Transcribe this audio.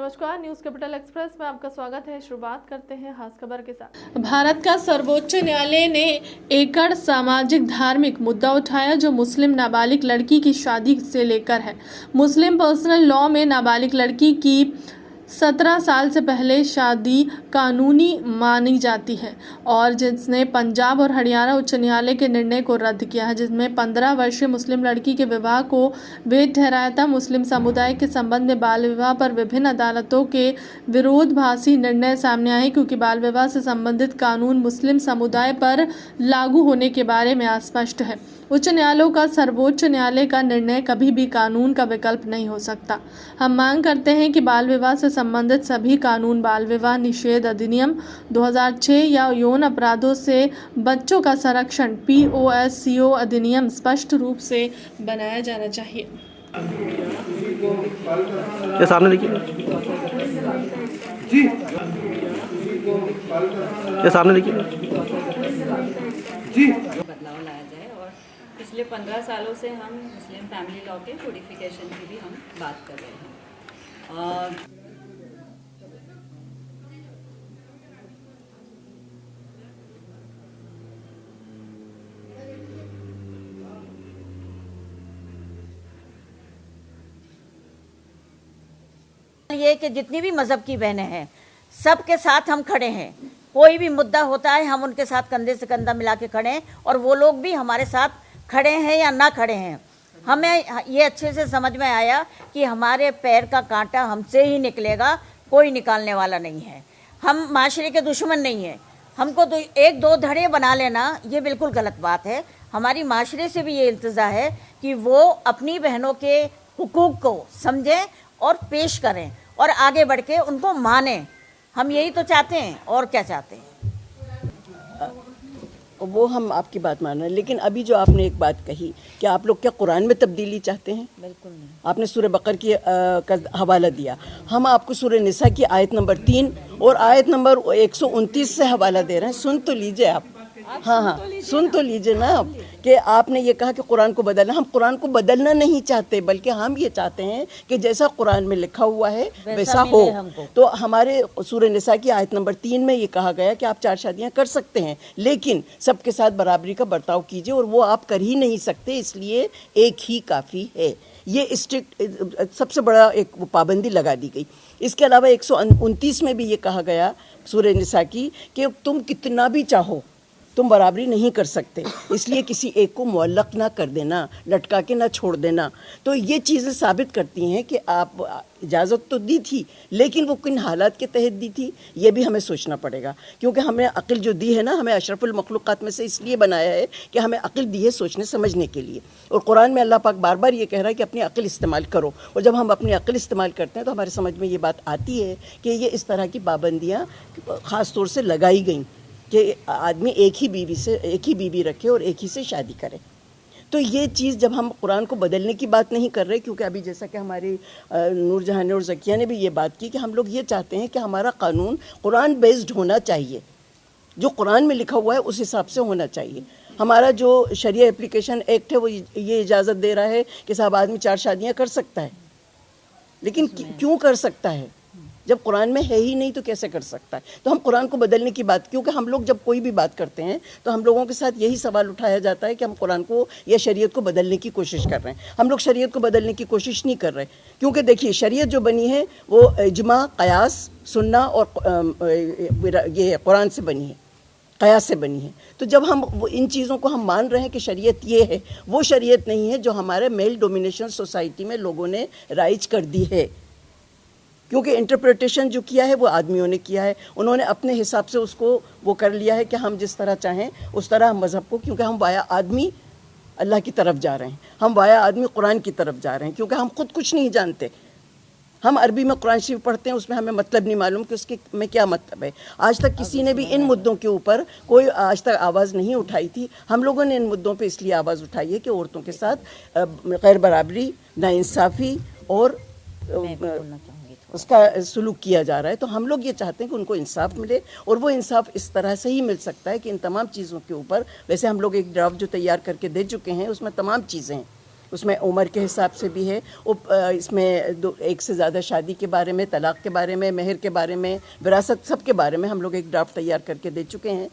नमस्कार, news capital express में आपका स्वागत है। शुरुआत करते हैं खास खबर के साथ। भारत का सर्वोच्च न्यायालय ने एकड़ सामाजिक धार्मिक मुद्दा उठाया जो मुस्लिम नाबालिग लड़की की शादी से लेकर है। मुस्लिम पर्सनल लॉ में नाबालिग लड़की की 17 साल से पहले शादी कानूनी मानी जाती है और जिसने पंजाब और हरियाणा उच्च न्यायालय के निर्णय को रद्द किया है, जिसमें 15 वर्षीय मुस्लिम लड़की के विवाह को वैध ठहराया था। मुस्लिम समुदाय के संबंध में बाल विवाह पर विभिन्न अदालतों के विरोधाभासी निर्णय सामने आए क्योंकि बाल विवाह से संबंधित कानून मुस्लिम समुदाय पर लागू होने के बारे में अस्पष्ट है। उच्च न्यायालयों का सर्वोच्च न्यायालय का निर्णय कभी भी कानून का विकल्प नहीं हो सकता। हम मांग करते हैं कि बाल विवाह से संबंधित सभी कानून, बाल विवाह निषेध अधिनियम 2006 या यौन अपराधों से बच्चों का संरक्षण POSCO अधिनियम स्पष्ट रूप से बनाया जाना चाहिए। ये सामने देखिए जी, ये सामने देखिए जी। बदलाव लाया जाए और पिछले 15 सालों से हम मुस्लिम फैमिली लॉ के कोडिफिकेशन की भी हम बात कर रहे हैं। ये कि जितनी भी मजहब की बहनें हैं सबके साथ हम खड़े हैं। कोई भी मुद्दा होता है हम उनके साथ कंधे से कंधा मिला के खड़े हैं और वो लोग भी हमारे साथ खड़े हैं या ना खड़े हैं। हमें ये अच्छे से समझ में आया कि हमारे पैर का कांटा हमसे ही निकलेगा, कोई निकालने वाला नहीं है। हम माशरे के दुश्मन नहीं हैं। हमको तो एक दो धड़े बना लेना ये बिल्कुल गलत बात है। हमारी माशरे से भी ये इल्तिजा है कि वो अपनी बहनों के हुकूक को समझें और पेश करें और आगे बढ़ के उनको मानें। हम यही तो चाहते हैं, और क्या चाहते हैं। वो हम आपकी बात मान रहे हैं, लेकिन अभी जो आपने एक बात कही कि आप लोग क्या कुरान में तब्दीली चाहते हैं? बिल्कुल नहीं। आपने सूरह बकर की का हवाला दिया। हम आपको सूरह निसा की आयत नंबर 3 और आयत नंबर 129 से हवाला दे रहे हैं। सुन तो लीजिए आप। हाँ, सुन तो लीजिए ना आप कि आपने ये कहा कि कुरान को बदलना। हम कुरान को बदलना नहीं चाहते, बल्कि हम ये चाहते हैं कि जैसा कुरान में लिखा हुआ है वैसा हो। तो हमारे सूरह निसा की आयत नंबर 3 में ये कहा गया कि आप 4 शादियां कर सकते हैं, लेकिन सबके साथ बराबरी का बर्ताव कीजिए, और वो आप कर ही नहीं सकते, इसलिए एक ही काफ़ी है। ये स्ट्रिक्ट सबसे बड़ा एक पाबंदी लगा दी गई। इसके अलावा 129 में भी ये कहा गया सूरह निसा की कि तुम कितना भी चाहो तुम बराबरी नहीं कर सकते, इसलिए किसी एक को मुअल्लक ना कर देना, लटका के ना छोड़ देना। तो ये चीज़ें साबित करती हैं कि आप इजाज़त तो दी थी, लेकिन वो किन हालात के तहत दी थी ये भी हमें सोचना पड़ेगा, क्योंकि हमें अक़ल जो दी है ना, हमें अशरफुल मखलूक़ात में से इसलिए बनाया है कि हमें अक़ल दी है सोचने समझने के लिए। और कुरान में अल्लाह पाक बार बार ये कह रहा है कि अपनी अक़ल इस्तेमाल करो, और जब हम अपनी अक़ल इस्तेमाल करते हैं तो हमारे समझ में ये बात आती है कि ये इस तरह की पाबंदियाँ ख़ास तौर से लगाई गई कि आदमी एक ही बीवी रखे और एक ही से शादी करे। तो ये चीज़ जब हम कुरान को बदलने की बात नहीं कर रहे, क्योंकि अभी जैसा कि हमारी नूरजहां और ज़किया ने भी ये बात की कि हम लोग ये चाहते हैं कि हमारा कानून कुरान बेस्ड होना चाहिए, जो कुरान में लिखा हुआ है उस हिसाब से होना चाहिए। हमारा जो शरिया एप्लीकेशन एक्ट है वो ये इजाज़त दे रहा है कि साहब आदमी 4 शादियाँ कर सकता है, लेकिन क्यों कर सकता है जब कुरान में है ही नहीं तो कैसे कर सकता है? तो हम कुरान को बदलने की बात, क्योंकि हम लोग जब कोई भी बात करते हैं तो हम लोगों के साथ यही सवाल उठाया जाता है कि हम कुरान को या शरीयत को बदलने की कोशिश कर रहे हैं। हम लोग शरीयत को बदलने की कोशिश नहीं कर रहे, क्योंकि देखिए शरीयत जो बनी है वो इजमा, कयास, सुन्ना और ये कुरान से बनी है, कयास से बनी है। तो जब हम इन चीज़ों को हम मान रहे हैं कि शरीयत ये है, वो शरीयत नहीं है जो हमारे मेल डोमिनेशन सोसाइटी में लोगों ने राइज कर दी है, क्योंकि इंटरप्रिटेशन जो किया है वो आदमियों ने किया है। उन्होंने अपने हिसाब से उसको वो कर लिया है कि हम जिस तरह चाहें उस तरह हम मज़हब को, क्योंकि हम वाया आदमी अल्लाह की तरफ जा रहे हैं, हम वाया आदमी कुरान की तरफ जा रहे हैं, क्योंकि हम खुद कुछ नहीं जानते। हम अरबी में कुरान शरीफ पढ़ते हैं, उसमें हमें मतलब नहीं मालूम कि उसके में क्या मतलब है। आज तक किसी ने भी इन मुद्दों के ऊपर कोई आज तक आवाज़ नहीं उठाई थी। हम लोगों ने इन मुद्दों पे इसलिए आवाज़ उठाई है कि औरतों के साथ गैर बराबरी, नाइंसाफ़ी और उसका सुलूक किया जा रहा है। तो हम लोग ये चाहते हैं कि उनको इंसाफ मिले, और वो इंसाफ इस तरह से ही मिल सकता है कि इन तमाम चीज़ों के ऊपर, वैसे हम लोग एक ड्राफ्ट जो तैयार करके दे चुके हैं उसमें तमाम चीज़ें हैं, اس میں عمر کے حساب سے بھی ہے، اس میں ایک سے زیادہ شادی کے بارے میں، طلاق کے بارے میں، مہر کے بارے میں، وراثت، سب کے بارے میں ہم لوگ ایک ڈرافٹ تیار کر کے دے چکے ہیں.